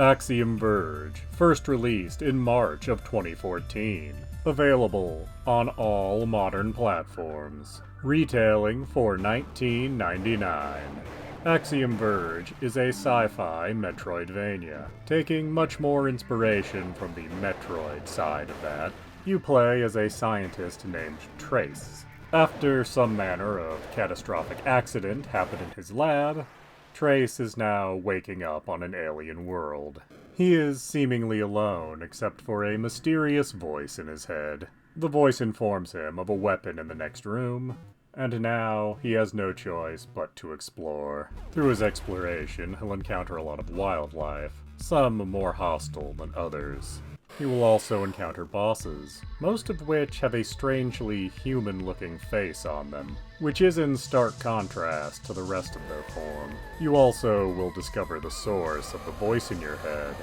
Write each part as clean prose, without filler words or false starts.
Axiom Verge, first released in March of 2014. Available on all modern platforms. Retailing for $19.99. Axiom Verge is a sci-fi Metroidvania, taking much more inspiration from the Metroid side of that. You play as a scientist named Trace. After some manner of catastrophic accident happened in his lab, Trace is now waking up on an alien world. He is seemingly alone except for a mysterious voice in his head. The voice informs him of a weapon in the next room, and now he has no choice but to explore. Through his exploration, he'll encounter a lot of wildlife, some more hostile than others. He will also encounter bosses, most of which have a strangely human-looking face on them, which is in stark contrast to the rest of their form. You also will discover the source of the voice in your head,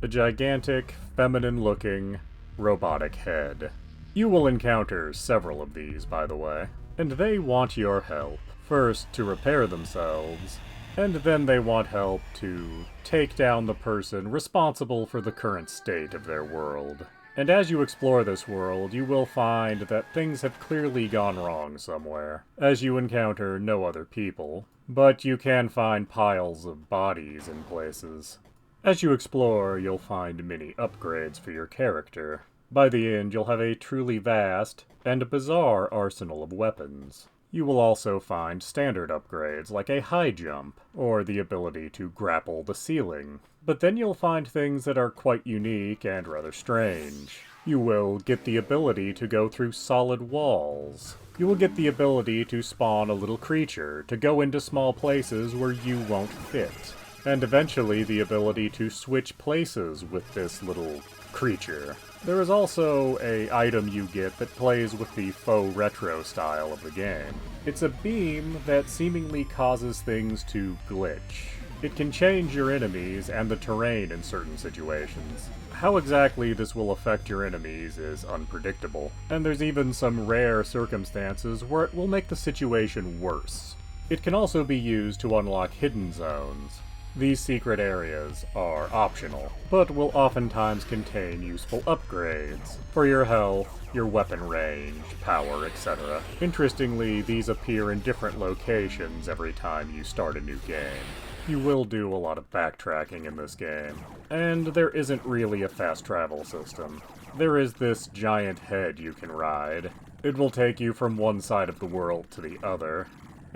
a gigantic, feminine-looking, robotic head. You will encounter several of these, by the way, and they want your help. First, to repair themselves, and then they want help to take down the person responsible for the current state of their world. And as you explore this world, you will find that things have clearly gone wrong somewhere, as you encounter no other people, but you can find piles of bodies in places. As you explore, you'll find many upgrades for your character. By the end, you'll have a truly vast and bizarre arsenal of weapons. You will also find standard upgrades like a high jump, or the ability to grapple the ceiling. But then you'll find things that are quite unique and rather strange. You will get the ability to go through solid walls. You will get the ability to spawn a little creature, to go into small places where you won't fit. And eventually the ability to switch places with this little creature. There is also an item you get that plays with the faux retro style of the game. It's a beam that seemingly causes things to glitch. It can change your enemies and the terrain in certain situations. How exactly this will affect your enemies is unpredictable, and there's even some rare circumstances where it will make the situation worse. It can also be used to unlock hidden zones. These secret areas are optional, but will oftentimes contain useful upgrades for your health, your weapon range, power, etc. Interestingly, these appear in different locations every time you start a new game. You will do a lot of backtracking in this game, and there isn't really a fast travel system. There is this giant head you can ride. It will take you from one side of the world to the other,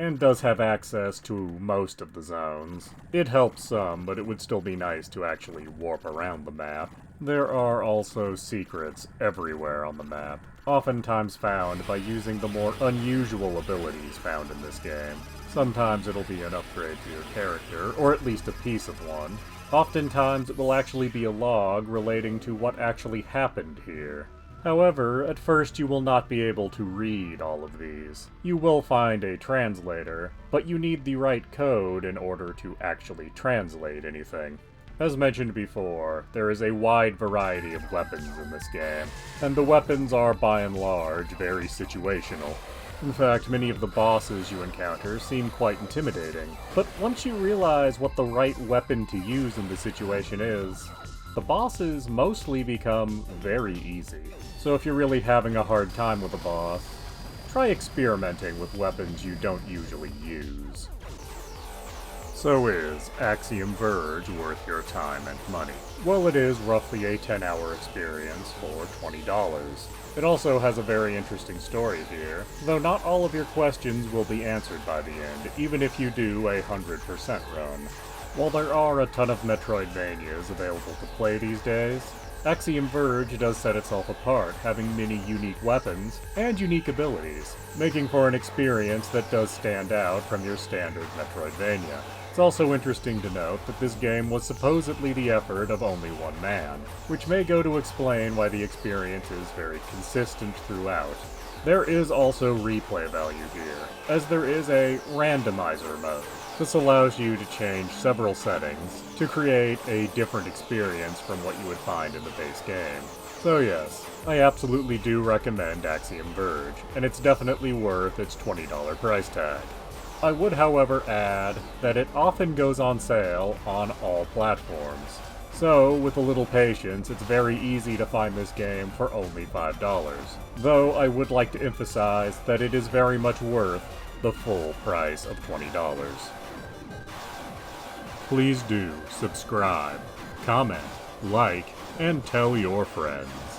and does have access to most of the zones. It helps some, but it would still be nice to actually warp around the map. There are also secrets everywhere on the map, oftentimes found by using the more unusual abilities found in this game. Sometimes it'll be an upgrade to your character, or at least a piece of one. Oftentimes it will actually be a log relating to what actually happened here. However, at first you will not be able to read all of these. You will find a translator, but you need the right code in order to actually translate anything. As mentioned before, there is a wide variety of weapons in this game, and the weapons are by and large very situational. In fact, many of the bosses you encounter seem quite intimidating, but once you realize what the right weapon to use in the situation is, the bosses mostly become very easy. So if you're really having a hard time with a boss, try experimenting with weapons you don't usually use. So is Axiom Verge worth your time and money? Well, it is roughly a 10-hour experience for $20. It also has a very interesting story here, though not all of your questions will be answered by the end, even if you do a 100% run. While there are a ton of Metroidvanias available to play these days, Axiom Verge does set itself apart, having many unique weapons and unique abilities, making for an experience that does stand out from your standard Metroidvania. It's also interesting to note that this game was supposedly the effort of only one man, which may go to explain why the experience is very consistent throughout. There is also replay value here, as there is a randomizer mode. This allows you to change several settings to create a different experience from what you would find in the base game. So yes, I absolutely do recommend Axiom Verge, and it's definitely worth its $20 price tag. I would, however, add that it often goes on sale on all platforms, So, with a little patience, it's very easy to find this game for only $5. Though I would like to emphasize that it is very much worth the full price of $20. Please do subscribe, comment, like, and tell your friends.